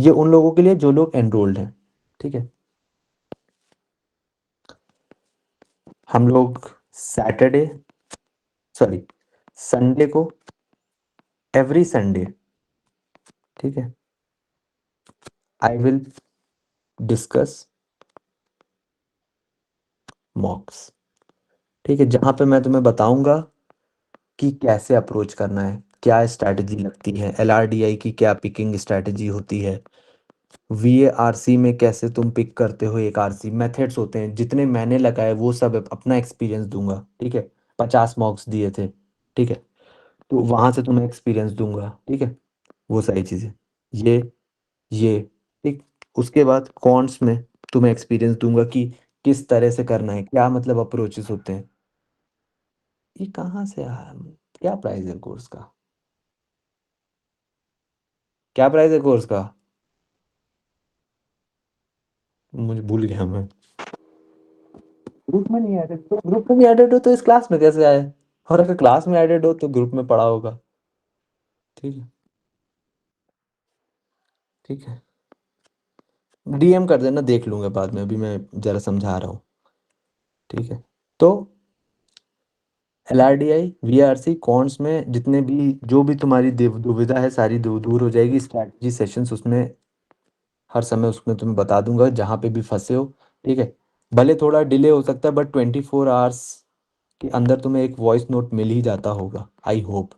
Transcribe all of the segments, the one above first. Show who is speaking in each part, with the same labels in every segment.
Speaker 1: ये उन लोगों के लिए जो लोग एनरोल्ड हैं। ठीक है। हम लोग सैटरडे, सॉरी, संडे को, एवरी संडे, ठीक है, आई विल डिस्कस मॉक्स। ठीक है, जहाँ पे मैं तुम्हें बताऊंगा कि कैसे अप्रोच करना है, क्या स्ट्रैटेजी लगती है, एलआरडीआई की क्या पिकिंग स्ट्रैटेजी होती है, वीएआरसी में कैसे तुम पिक करते हो, एक आरसी मेथड्स होते हैं, जितने मैंने लगाए वो सब अपना एक्सपीरियंस दूंगा। ठीक है, 50 मॉक्स दिए थे। ठीक है, तो वहां से तुम्हें एक्सपीरियंस दूंगा। ठीक है, वो सारी चीजें, ये ठीक। उसके बाद कॉन्ट्स में तुम्हें एक्सपीरियंस दूंगा कि किस तरह से करना है, क्या मतलब अप्रोचेस होते हैं। ये कहाँ से आया? क्या प्राइस है कोर्स का? क्या प्राइस है कोर्स का? मुझे भूल गया मैं। ग्रुप में नहीं ऐडेड, तो ग्रुप में नहीं ऐडेड हो तो इस क्लास में कैसे आए? और अगर क्लास में ऐडेड हो तो ग्रुप में पढ़ा होगा। ठीक है। ठीक है, डीएम कर देना, देख लूंगा बाद में, अभी मैं जरा समझा रहा हूँ। ठीक है, तो एलआरडीआई वीआरसी कॉन्ट्स में जितने भी, जो भी तुम्हारी दुविधा है सारी दूर हो जाएगी। स्ट्रैटेजी सेशंस उसमें हर समय उसमें तुम्हें बता दूंगा जहाँ पे भी फंसे हो। ठीक है, भले थोड़ा डिले हो सकता है बट 24 आवर्स के अंदर तुम्हें एक वॉइस नोट मिल ही जाता होगा, आई होप।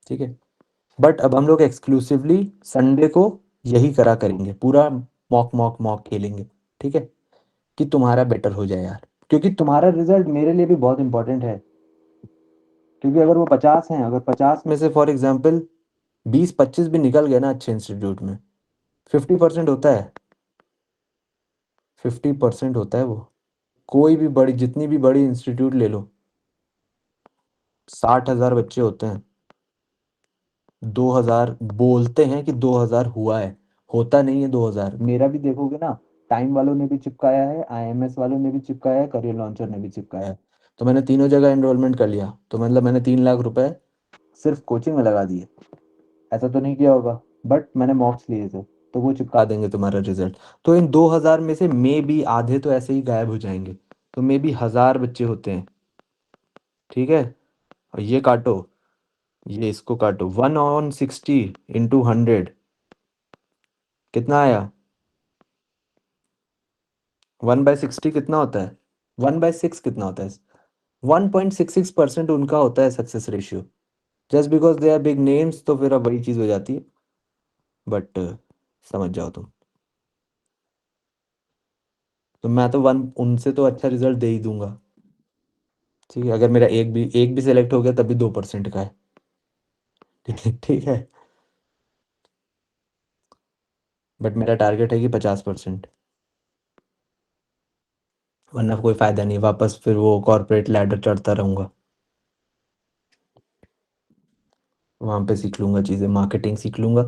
Speaker 1: ठीक है, बट अब हम लोग एक्सक्लूसिवली संडे को यही करा करेंगे, पूरा मॉक मॉक मॉक खेलेंगे। ठीक है, कि तुम्हारा बेटर हो जाए यार, क्योंकि तुम्हारा रिजल्ट मेरे लिए भी बहुत इंपॉर्टेंट है। क्योंकि अगर वो 50 हैं, अगर 50 में से फॉर एग्जाम्पल 20-25 भी निकल गए ना अच्छे इंस्टीट्यूट में, 50% होता है। 50% होता है वो। कोई भी बड़ी, जितनी भी बड़ी इंस्टीट्यूट ले लो, 60,000 बच्चे होते हैं। 2,000 बोलते हैं कि 2,000 हुआ है, होता नहीं है 2,000। मेरा भी देखोगे ना, टाइम वालों ने भी चिपकाया है, आईएमएस वालों ने भी चिपकाया है, करियर लॉन्चर ने भी चिपकाया है। तो मैंने तीनों जगह एनरोलमेंट कर लिया, तो मतलब मैंने 3 लाख रुपए सिर्फ कोचिंग में लगा दिए। ऐसा तो नहीं किया होगा, बट मैंने मॉक्स लिए थे, तो वो चिपका देंगे तुम्हारा रिजल्ट। तो इन 2,000 में से मे भी आधे तो ऐसे ही गायब हो जाएंगे। तो मे भी 1,000 बच्चे होते हैं। ठीक है, और ये काटो, ये इसको काटो, 1/60 × 100 कितना आया? 1/60 कितना होता है? 1/6 कितना होता है? 1.66% उनका होता है success ratio. Just because they are big names, तो फिर अब वही चीज़ हो जाती है। बट समझ जाओ तुम। तो मैं तो वन उनसे तो अच्छा रिजल्ट दे ही दूंगा। ठीक है, अगर मेरा एक भी सिलेक्ट हो गया तब भी 2% का है। ठीक है, बट मेरा टारगेट है कि 50%। वरना कोई फायदा नहीं, वापस फिर वो कॉर्पोरेट लैडर चढ़ता रहूंगा। वहां पे सीख लूंगा चीजें, मार्केटिंग सीख लूंगा,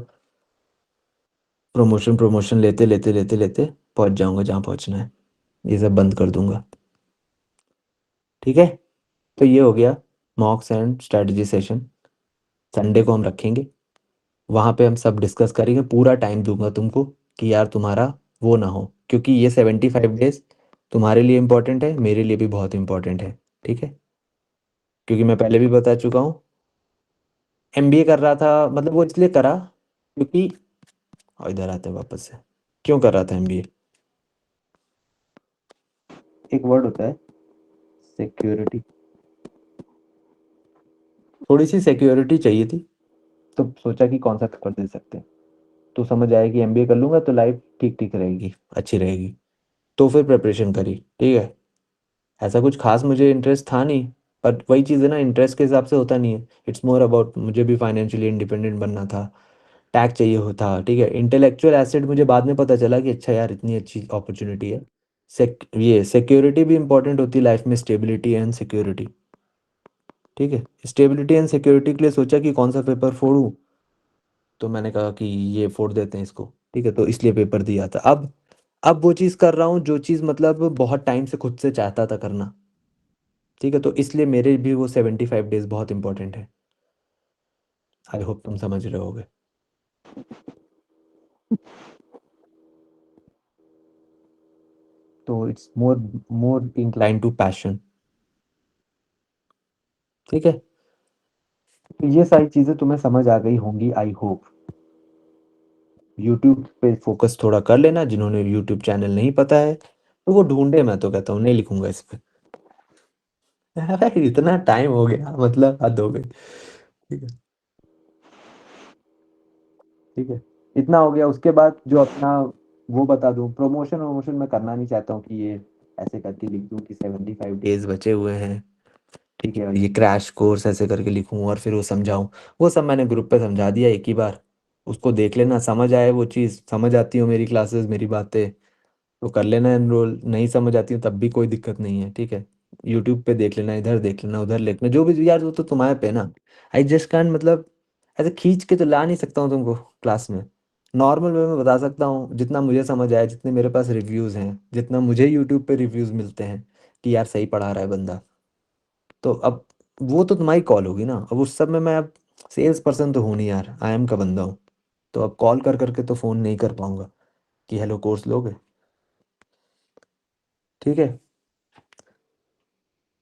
Speaker 1: प्रमोशन प्रमोशन लेते लेते लेते लेते पहुंच जाऊंगा जहाँ पहुंचना है। ये सब बंद कर दूंगा। ठीक है, तो ये हो गया मॉक्स एंड स्ट्रेटजी सेशन। संडे को हम रखेंगे, वहां पे हम सब डिस्कस करेंगे, पूरा टाइम दूंगा तुमको कि यार तुम्हारा वो ना हो, क्योंकि ये 75 डेज तुम्हारे लिए इंपॉर्टेंट है, मेरे लिए भी बहुत इंपॉर्टेंट है। ठीक है, क्योंकि मैं पहले भी बता चुका हूँ, एमबीए कर रहा था, मतलब वो इसलिए करा क्योंकि, और इधर आते हैं वापस से, क्यों कर रहा था एमबीए? एक वर्ड होता है सिक्योरिटी। थोड़ी सी सिक्योरिटी चाहिए थी, तो सोचा कि कौन सा पेपर दे सकते हैं। तो समझ आया कि एमबीए कर लूंगा तो लाइफ ठीक ठीक रहेगी, अच्छी रहेगी। तो फिर प्रिपरेशन करी। ठीक है, ऐसा कुछ खास मुझे इंटरेस्ट था नहीं, पर वही चीज़ है ना, इंटरेस्ट के हिसाब से होता नहीं है। इट्स मोर अबाउट, मुझे भी फाइनेंशियली इंडिपेंडेंट बनना था, टैग चाहिए होता। ठीक है, इंटेलेक्चुअल एसेट मुझे बाद में पता चला कि अच्छा यार इतनी अच्छी अपॉर्चुनिटी है। ये सिक्योरिटी भी इंपॉर्टेंट होती है लाइफ में, स्टेबिलिटी एंड सिक्योरिटी। ठीक है, स्टेबिलिटी एंड सिक्योरिटी के लिए सोचा कि कौन सा पेपर फोड़ूं, तो मैंने कहा कि ये फोड़ देते हैं इसको। ठीक है, तो इसलिए पेपर दिया था। अब वो चीज़ कर रहा हूँ जो चीज़ मतलब बहुत टाइम से खुद से चाहता था करना। ठीक है, तो इसलिए मेरे भी वो 75 डेज बहुत इंपॉर्टेंट है। आई होप तुम समझ रहे होगे। तो it's more more incline to passion. ठीक है, तो ये सारी चीजें तुम्हें समझ आ गई होंगी आई होप। यूट्यूब पे फोकस थोड़ा कर लेना, जिन्होंने यूट्यूब चैनल नहीं पता है तो वो ढूंढे, मैं तो कहता हूँ नहीं लिखूंगा इस पे। अरे इतना टाइम हो गया, मतलब हद हो गई। ठीक है, ठीक है, इतना हो गया। उसके बाद जो अपना वो बता दूं, प्रमोशन वमोशन मैं करना नहीं चाहता हूँ कि ये ऐसे करके लिख दूं कि 75 डेज बचे हुए हैं। ठीक है, और ये क्रैश कोर्स ऐसे करके लिखूं और फिर वो समझाऊं। वो सब मैंने ग्रुप पे समझा दिया एक ही बार। उसको देख लेना, समझ आए वो चीज़, समझ आती हो मेरी क्लासेस मेरी बातें तो कर लेना एनरोल, नहीं समझ आती हो तब भी कोई दिक्कत नहीं है। ठीक है, यूट्यूब पे देख लेना, इधर देख लेना, उधर देखना, जो भी यार वो तो तुम्हारे पे ना। आई जस्ट कांट, मतलब ऐसे खींच के तो ला नहीं सकता हूँ तुमको क्लास में। नॉर्मल वे में बता सकता हूँ जितना मुझे समझ आया, जितने मेरे पास रिव्यूज़ हैं, जितना मुझे यूट्यूब पे रिव्यूज़ मिलते हैं कि यार सही पढ़ा रहा है बंदा। तो अब वो तो तुम्हारी कॉल होगी ना, अब उस सब में मैं अब सेल्स पर्सन तो हूँ नहीं यार, आई एम का बंदा हूँ। तो अब कॉल कर करके तो फ़ोन नहीं कर पाऊंगा कि हेलो कोर्स लोगे। ठीक है,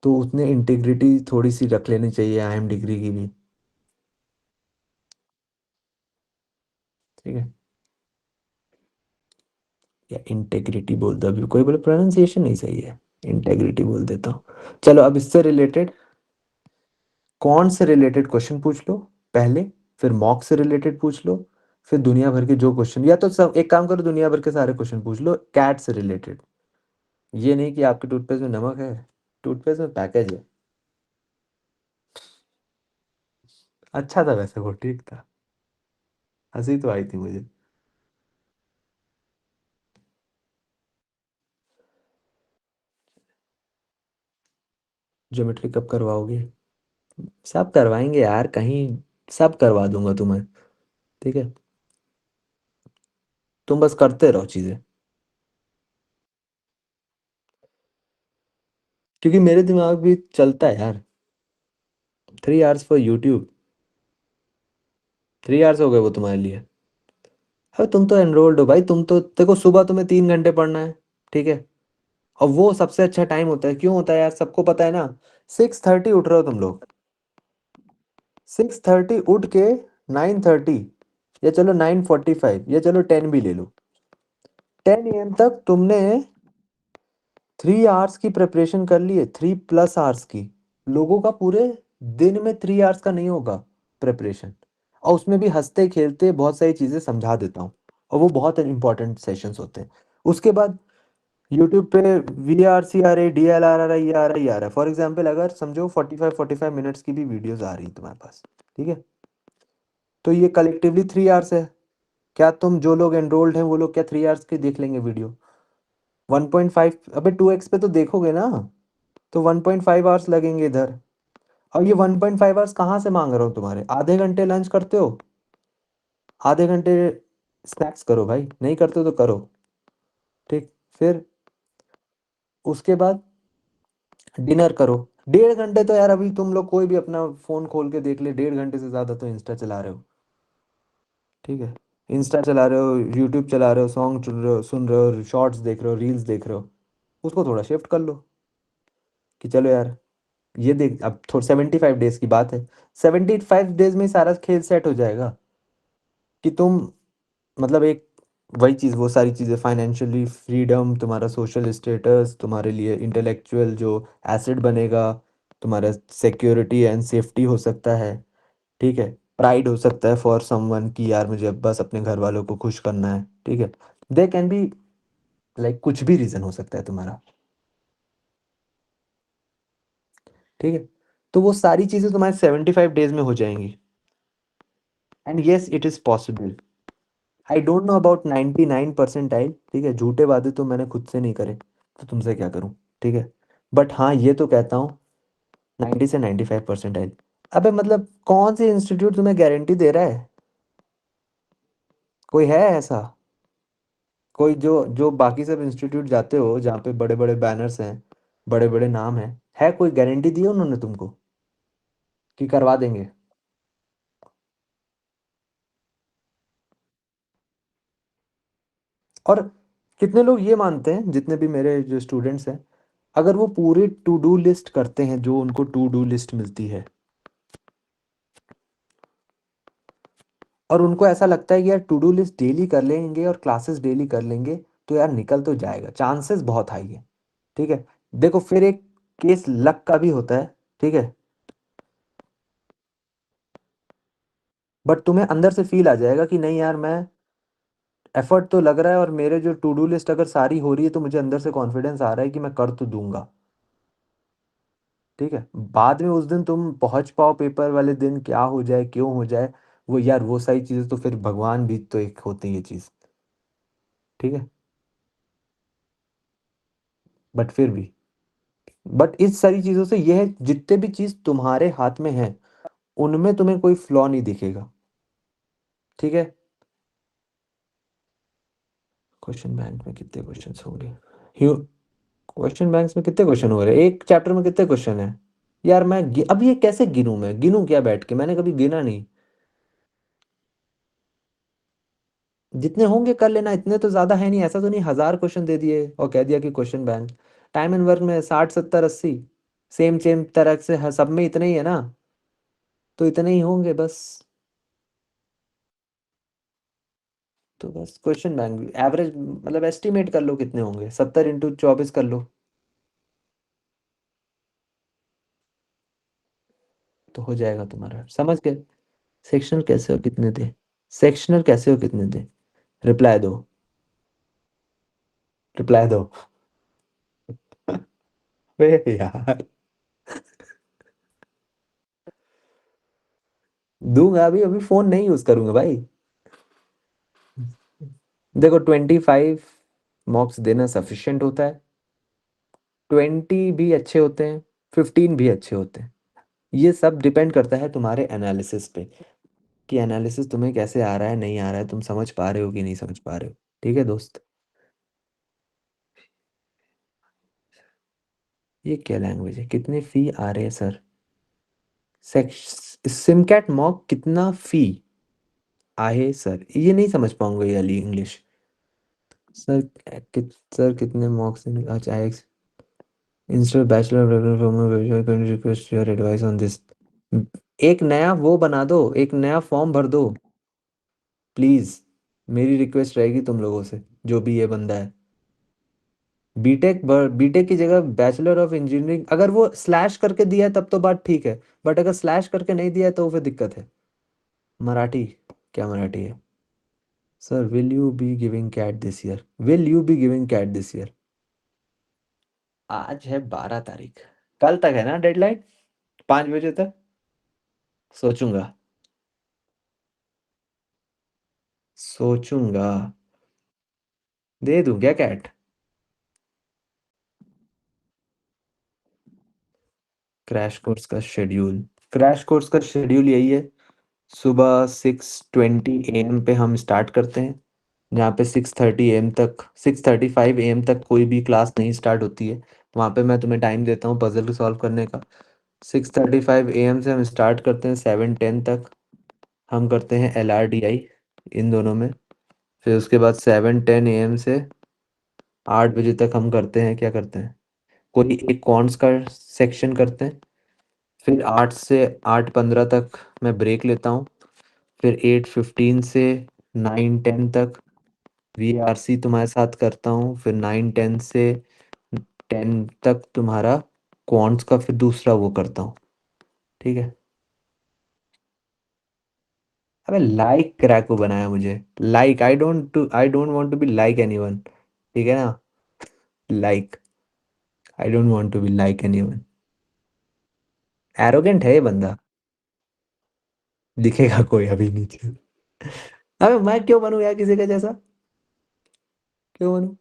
Speaker 1: तो उसने इंटीग्रिटी थोड़ी सी रख लेनी चाहिए आई एम डिग्री की भी। ठीक है, या इंटेग्रिटी बोल दो, अभी कोई बोले प्रोनाउंसिएशन नहीं सही है, इंटेग्रिटी बोल देता हूँ। चलो अब इससे रिलेटेड, कौन से रिलेटेड क्वेश्चन पूछ लो पहले, फिर मॉक से रिलेटेड पूछ लो, फिर दुनिया भर के जो क्वेश्चन, या तो सब एक काम करो, दुनिया भर के सारे क्वेश्चन पूछ लो कैट से रिलेटेड। ये नहीं कि आपके टूथपेस्ट में नमक है, टूथपेस्ट में पैकेज है। अच्छा था वैसे, वो ठीक था, हंसी तो आई थी मुझे। ज्योमेट्री कब करवाओगे? सब करवाएंगे यार, कहीं सब करवा दूंगा तुम्हें। ठीक है, तुम बस करते रहो चीजें, क्योंकि मेरे दिमाग भी चलता है यार। 3 आवर्स फॉर यूट्यूब, 3 आवर्स हो गए वो तुम्हारे लिए। अरे तुम तो एनरोल्ड हो भाई, तुम तो देखो सुबह तुम्हें 3 घंटे पढ़ना है। ठीक है, और वो सबसे अच्छा टाइम होता है, क्यों होता है यार, सबको पता है ना। 6:30 उठ रहे हो तुम लोग, 6:30 उठ के 9:30, या चलो 9:45, या चलो 10 भी ले लो, 10 AM तक तुमने 3 आवर्स की प्रिपरेशन कर ली है, 3+ आवर्स की। लोगों का पूरे दिन में 3 आवर्स का नहीं होगा प्रिपरेशन। और उसमें भी हंसते खेलते बहुत सारी चीजें समझा देता हूँ, और वो बहुत इंपॉर्टेंट सेशंस होते हैं। उसके बाद यूट्यूब पे VRC आ रही, DLR आ रहा है, ये आ रहा है, ये आ रहा है। फॉर एग्जाम्पल अगर समझो 45-45 मिनट्स की भी वीडियोस आ रही है तुम्हारे पास, ठीक है, तो ये कलेक्टिवली 3 आवर्स है। क्या तुम जो लोग एनरोल्ड हैं वो लोग क्या 3 आवर्स की देख लेंगे वीडियो? 1.5, अबे 2x पे तो देखोगे ना, तो 1.5 आवर्स लगेंगे इधर। और ये 1.5 आवर्स कहाँ से मांग रहा हूँ तुम्हारे, आधे घंटे लंच करते हो, आधे घंटे स्नैक्स करो भाई, नहीं करते हो तो करो। ठीक, फिर उसके बाद डिनर करो। 1.5 घंटे तो यार, अभी तुम लोग कोई भी अपना फोन खोल के देख ले, 1.5 घंटे से ज्यादा तो इंस्टा चला रहे हो। ठीक है, इंस्टा चला रहे हो, यूट्यूब चला रहे हो, सॉन्ग सुन रहे हो, शॉर्ट्स देख रहे हो, रील्स देख रहे हो। उसको थोड़ा शिफ्ट कर लो कि चलो यार ये देख, अब थोड़ा 75 डेज की बात है, 75 डेज में ही सारा खेल सेट हो जाएगा कि तुम, मतलब एक वही चीज़, वो सारी चीज़ें, फाइनेंशियली फ्रीडम, तुम्हारा सोशल स्टेटस, तुम्हारे लिए इंटेलेक्चुअल जो एसेट बनेगा, तुम्हारा सिक्योरिटी एंड सेफ्टी हो सकता है। ठीक है, प्राइड हो सकता है फॉर समवन कि यार मुझे बस अपने घर वालों को खुश करना है। ठीक है, दे कैन बी लाइक कुछ भी रीज़न हो सकता है तुम्हारा। ठीक है, तो वो सारी चीज़ें तुम्हारे 75 डेज में हो जाएंगी। And yes it is possible. I don't know about 99 percentile, ठीक है, झूठे वादे तो मैंने खुद से नहीं करे, तो तुमसे क्या करूं। ठीक है, बट हाँ ये तो कहता हूँ 90 से 95 परसेंटाइल। अबे मतलब कौन सी इंस्टीट्यूट तुम्हें गारंटी दे रहा है? कोई है ऐसा? कोई जो जो बाकी सब इंस्टीट्यूट जाते हो जहाँ पे बड़े बड़े बैनर्स हैं, बड़े बड़े नाम हैं, है कोई गारंटी दी है उन्होंने तुमको कि करवा देंगे? और कितने लोग ये मानते हैं, जितने भी मेरे जो स्टूडेंट्स हैं, अगर वो पूरी टू डू लिस्ट करते हैं, जो उनको टू डू लिस्ट मिलती है, और उनको ऐसा लगता है कि यार टू डू लिस्ट डेली कर लेंगे और क्लासेस डेली कर लेंगे, तो यार निकल तो जाएगा, चांसेस बहुत हाई है। ठीक है। देखो फिर एक केस लक का भी होता है। ठीक है। बट तुम्हें अंदर से फील आ जाएगा कि नहीं यार, मैं एफर्ट तो लग रहा है, और मेरे जो टू डू लिस्ट अगर सारी हो रही है तो मुझे अंदर से कॉन्फिडेंस आ रहा है कि मैं कर तो दूंगा। ठीक है। बाद में उस दिन तुम पहुंच पाओ पेपर वाले दिन, क्या हो जाए क्यों हो जाए, वो यार वो सारी चीजें तो फिर भगवान भी तो एक होती है ये चीज। ठीक है। बट फिर भी, बट इस सारी चीजों से यह है, जितने भी चीज तुम्हारे हाथ में है उनमें तुम्हें कोई फ्लॉ नहीं दिखेगा। ठीक है। क्वेश्चन बैंक में कितने क्वेश्चन होंगे? ह्यू क्वेश्चन बैंक्स में कितने क्वेश्चन हो रहे हैं, एक चैप्टर में कितने क्वेश्चन है? यार मैं अब ये कैसे गिनूं, मैं गिनूं क्या बैठ के, मैंने कभी गिना नहीं। जितने होंगे कर लेना, इतने तो ज्यादा है नहीं, ऐसा तो नहीं 1000 क्वेश्चन दे दिए और कह दिया कि question bank. Time and work में 60 70 80 सेम सेम तरह से हर सब में इतने ही है ना, तो इतने ही होंगे बस। तो बस क्वेश्चन बैंक एवरेज मतलब एस्टिमेट कर लो कितने होंगे, 70 × 24 कर लो, तो हो जाएगा तुम्हारा, समझ गए? सेक्शनल कैसे हो कितने दे? सेक्शनल कैसे हो कितने दे? रिप्लाई दो। रिप्लाई दो। वे यार, दूंगा, अभी अभी फोन नहीं यूज करूंगा भाई। देखो 25 मॉक्स देना सफिशिएंट होता है, 20 भी अच्छे होते हैं, 15 भी अच्छे होते हैं। ये सब डिपेंड करता है तुम्हारे एनालिसिस पे, कि एनालिसिस तुम्हें कैसे आ रहा है नहीं आ रहा है, तुम समझ पा रहे हो कि नहीं समझ पा रहे हो। ठीक है दोस्त। ये क्या लैंग्वेज है, कितने फी आ रहे हैं सर? सिमकैट मॉक कितना फी आए सर, ये नहीं समझ पाऊंगा ये वाली इंग्लिश। सर सर कितने मॉक्स अच्छा instead bachelor request your advice on this. एक नया वो बना दो, एक नया फॉर्म भर दो प्लीज, मेरी रिक्वेस्ट रहेगी तुम लोगों से, जो भी ये बंदा है। बीटेक, बीटेक की जगह बैचलर ऑफ इंजीनियरिंग, अगर वो स्लैश करके दिया है तब तो बात ठीक है, बट अगर स्लैश करके नहीं दिया है तो फिर दिक्कत है। मराठी, क्या मराठी है? Sir will you be giving CAT this year, will you be giving CAT this year? आज है 12 तारीख, कल तक है ना डेडलाइन, 5 बजे तक। सोचूंगा, सोचूंगा। दे दूं क्या कैट? क्रैश कोर्स का शेड्यूल यही है, सुबह 6:20 AM पे हम स्टार्ट करते हैं, जहाँ पे 6:30 AM तक, 6:35 AM तक कोई भी क्लास नहीं स्टार्ट होती है। वहाँ पे मैं तुम्हें टाइम देता हूँ पजल सॉल्व करने का। 6:35 AM से हम स्टार्ट करते हैं 7:10 तक, हम करते हैं LRDI इन दोनों में। फिर उसके बाद 7:10 AM से 8 बजे तक हम करते हैं, क्या करते हैं, कोई एक कॉन्ट्स का सेक्शन करते हैं। फिर 8 से 8:15 तक मैं ब्रेक लेता हूँ। फिर 8:15 से 9:10 तक VRC तुम्हारे साथ करता हूँ। फिर 9:10 से 10 तक तुम्हारा क्वांट्स का फिर दूसरा वो करता हूँ। ठीक है। अबे लाइक क्रैको बनाया मुझे, like I don't want to be like anyone. ठीक है ना? Like, I don't want to be like anyone. Arrogant है ये बंदा। दिखेगा कोई अभी नीचे। अबे मैं क्यों बनूं यार किसी का जैसा, क्यों बनूं?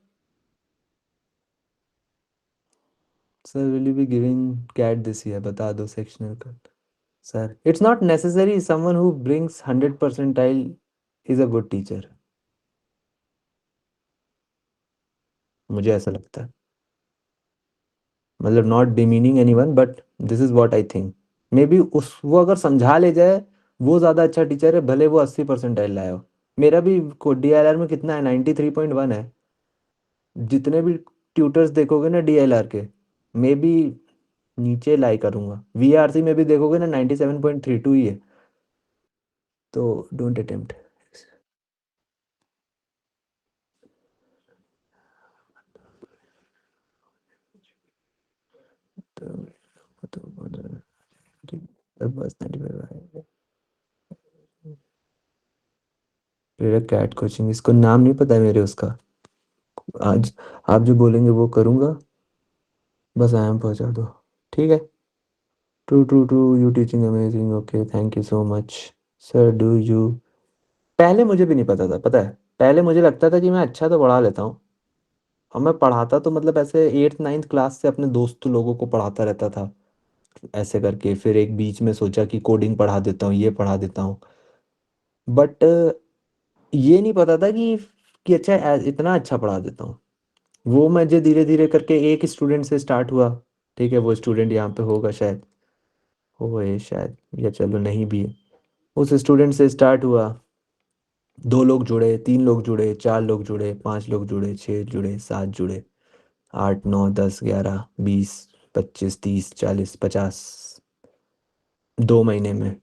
Speaker 1: Sir will you be giving CAT this year, बता दो सेक्शनल का। Sir it's not necessary, someone who brings 100 percentile is a good teacher, मुझे ऐसा लगता है। मतलब not demeaning anyone, but this is what I think. Maybe उस वो अगर समझा ले जाए, वो ज़्यादा अच्छा टीचर है, भले वो 80% लाया हो। मेरा भी DLR में कितना है, 93.1 है। जितने भी ट्यूटर्स देखोगे ना DLR के, मे बी नीचे लाई करूँगा। VRC में भी देखोगे ना 97.32 ही है। तो डोंट अटेम्प्ट। बस 95 मेरा कैट कोचिंग, इसको नाम नहीं पता है मेरे उसका। आज आप जो बोलेंगे वो करूँगा, बस आई एम पहुँचा दो। ठीक है। True true true, you teaching amazing, okay thank you so much. Sir do you, पहले मुझे भी नहीं पता था, पता है। पहले मुझे लगता था कि मैं अच्छा तो पढ़ा लेता हूँ, और मैं पढ़ाता तो मतलब ऐसे 8th 9th क्लास से अपने दोस्त लोगों को पढ़ाता रहता था, ऐसे करके। फिर एक बीच में सोचा कि कोडिंग पढ़ा देता हूँ, ये पढ़ा देता हूँ। बट ये नहीं पता था कि अच्छा इतना अच्छा पढ़ा देता हूँ। वो मुझे धीरे धीरे करके एक स्टूडेंट से स्टार्ट हुआ। ठीक है, वो स्टूडेंट यहाँ पे होगा शायद, हो शायद, या चलो नहीं भी है। उस स्टूडेंट से स्टार्ट हुआ, 2 लोग जुड़े, 3 लोग जुड़े, 4 लोग जुड़े, 5 लोग जुड़े, 6 जुड़े, 7 जुड़े, 8 9 10 11 20 25 30 40 50, 2 महीने में।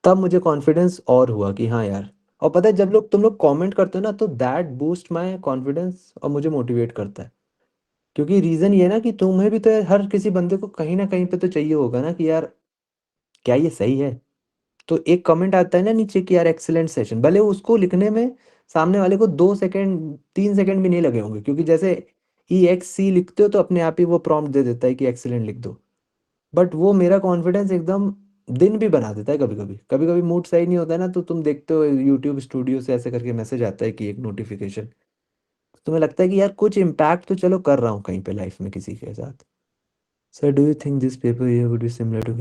Speaker 1: तब मुझे कॉन्फिडेंस और हुआ कि हाँ यार। और पता है, जब तुम लोग कमेंट करते हो ना, तो दैट बूस्ट माय कॉन्फिडेंस और मुझे मोटिवेट करता है। क्योंकि रीजन ये है ना कि तुम्हें भी तो यार, हर किसी बंदे को कहीं ना कहीं पे तो चाहिए होगा ना कि यार क्या ये सही है। तो एक कमेंट आता है ना नीचे कि यार एक्सीलेंट सेशन, भले उसको लिखने में सामने वाले को 2 सेकंड 3 सेकंड भी नहीं लगे होंगे, क्योंकि जैसे EXC लिखते हो तो अपने आप ही वो प्रॉम्प्ट दे देता है कि एक्सीलेंट लिख दो। बट वो मेरा कॉन्फिडेंस एकदम दिन भी बना देता है। कभी कभी, कभी कभी मूड सही नहीं होता है ना, तो तुम देखते हो यूट्यूब स्टूडियो से ऐसे करके मैसेज आता है कि एक नोटिफिकेशन, तुम्हें लगता है कि यार कुछ इम्पैक्ट तो चलो कर रहा हूँ कहीं पे लाइफ में किसी के साथ। Sir do you think this paper ये वुड बी सिमिलर टू,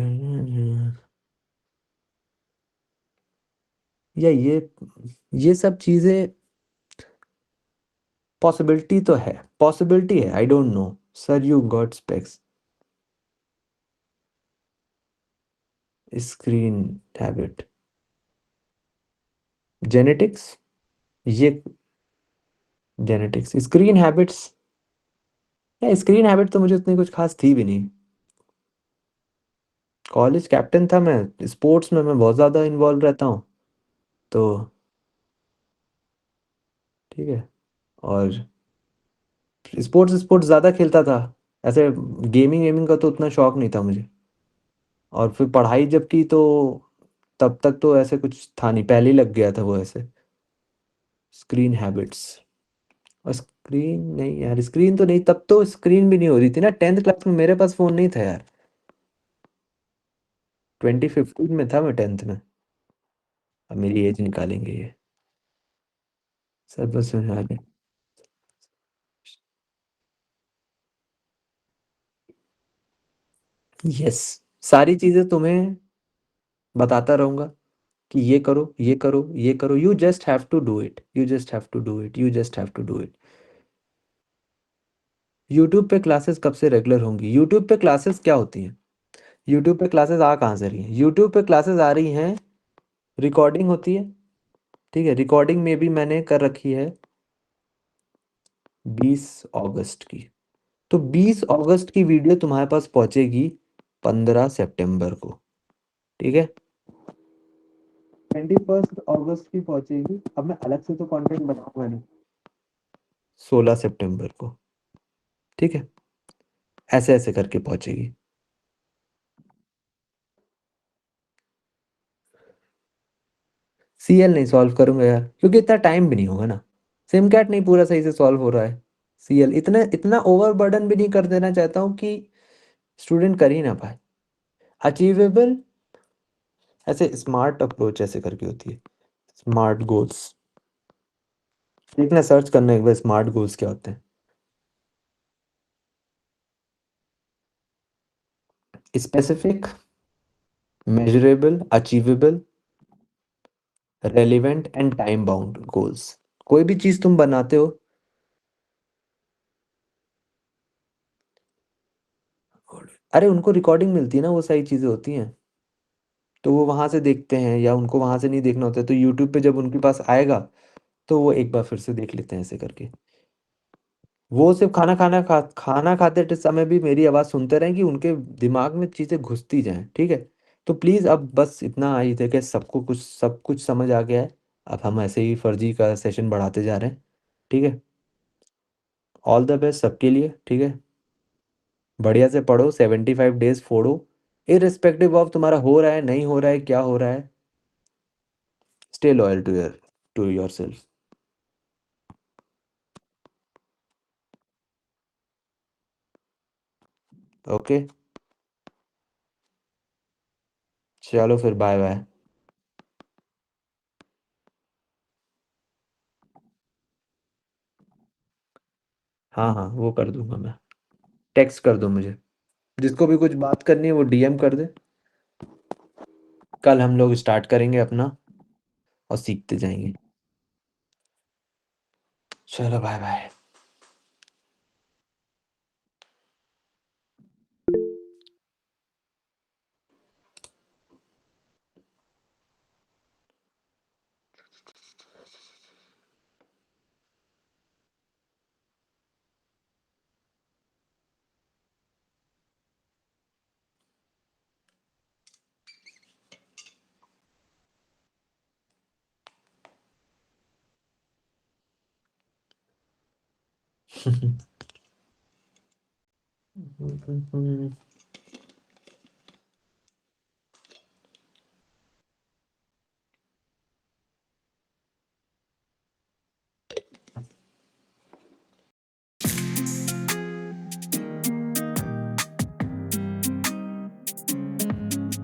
Speaker 1: या ये सब चीजें पॉसिबिलिटी तो है, पॉसिबिलिटी है, I don't know. Sir you got specs, screen habit, genetics, ये जेनेटिक्स स्क्रीन हैबिट्स, या स्क्रीन हैबिट तो मुझे उतनी कुछ खास थी भी नहीं। कॉलेज कैप्टन था मैं, स्पोर्ट्स में मैं बहुत ज़्यादा इन्वॉल्व रहता हूँ। तो ठीक है। और स्पोर्ट्स स्पोर्ट्स ज़्यादा खेलता था। ऐसे गेमिंग वेमिंग का तो उतना शौक नहीं था मुझे। और फिर पढ़ाई जब की तो तब तक तो ऐसे कुछ था नहीं, पहले ही लग गया था वो ऐसे। स्क्रीन हैबिट्स, और स्क्रीन नहीं यार, स्क्रीन तो नहीं, तब तो स्क्रीन भी नहीं हो रही थी ना। 10th क्लास में मेरे पास फ़ोन नहीं था यार। 2015 में था मैं 10th में। अब मेरी एज निकालेंगे ये सब, बस में आ गए। यस, सारी चीज़ें तुम्हें बताता रहूंगा कि ये करो, ये करो, ये करो। You just have to do it, you just have to do it, you just have to do it. YouTube पे क्लासेस कब से रेगुलर होंगी? यूट्यूब पे क्लासेस क्या होती हैं? यूट्यूब पे क्लासेस आ कहाँ से रही हैं? यूट्यूब पे क्लासेस आ रही हैं, रिकॉर्डिंग होती है। ठीक है, रिकॉर्डिंग में भी मैंने कर रखी है 20 अगस्त की। तो 20 अगस्त की वीडियो तुम्हारे पास पहुंचेगी 15 सितंबर को। ठीक है, 21 अगस्त की पहुंचेगी। अब मैं अलग से तो कंटेंट बनाऊंगा नहीं, 16 सितंबर को। ठीक है, ऐसे ऐसे करके पहुंचेगी। CL नहीं सॉल्व करूंगा यार, क्योंकि इतना टाइम भी नहीं होगा ना। सिमकैट नहीं पूरा सही से सॉल्व हो रहा है। CL इतना इतना ओवरबर्डन भी नहीं कर देना चाहता हूँ कि स्टूडेंट कर ही ना पाए। अचीवेबल, ऐसे स्मार्ट अप्रोच ऐसे करके होती है, स्मार्ट गोल्स। देखना, सर्च करना एक बार स्मार्ट गोल्स क्या होते हैं। Specific, measurable, achievable, relevant and time bound goals. कोई भी चीज तुम बनाते हो, अरे उनको रिकॉर्डिंग मिलती है ना, वो सारी चीज़ें होती हैं, तो वो वहां से देखते हैं, या उनको वहां से नहीं देखना होता है, तो यूट्यूब पे जब उनके पास आएगा तो वो एक बार फिर से देख लेते हैं ऐसे करके। वो सिर्फ खाना खाते समय भी मेरी आवाज़ सुनते रहें कि उनके दिमाग में चीज़ें घुसती जाएं, ठीक है। तो प्लीज़ अब बस इतना आई थे कि सबको कुछ सब कुछ समझ आ गया है। अब हम ऐसे ही फर्जी का सेशन बढ़ाते जा रहे हैं, ठीक है। ऑल द बेस्ट सबके लिए, ठीक है। बढ़िया से पढ़ो, 75 डेज फोड़ो, इरिस्पेक्टिव ऑफ तुम्हारा हो रहा है नहीं हो रहा है क्या हो रहा है। Stay loyal to yourself. Okay, चलो फिर बाय बाय। हाँ हाँ, वो कर दूंगा मैं। टेक्स्ट कर दो मुझे, जिसको भी कुछ बात करनी है वो डीएम कर दे। कल हम लोग स्टार्ट करेंगे अपना और सीखते जाएंगे। चलो बाय बाय।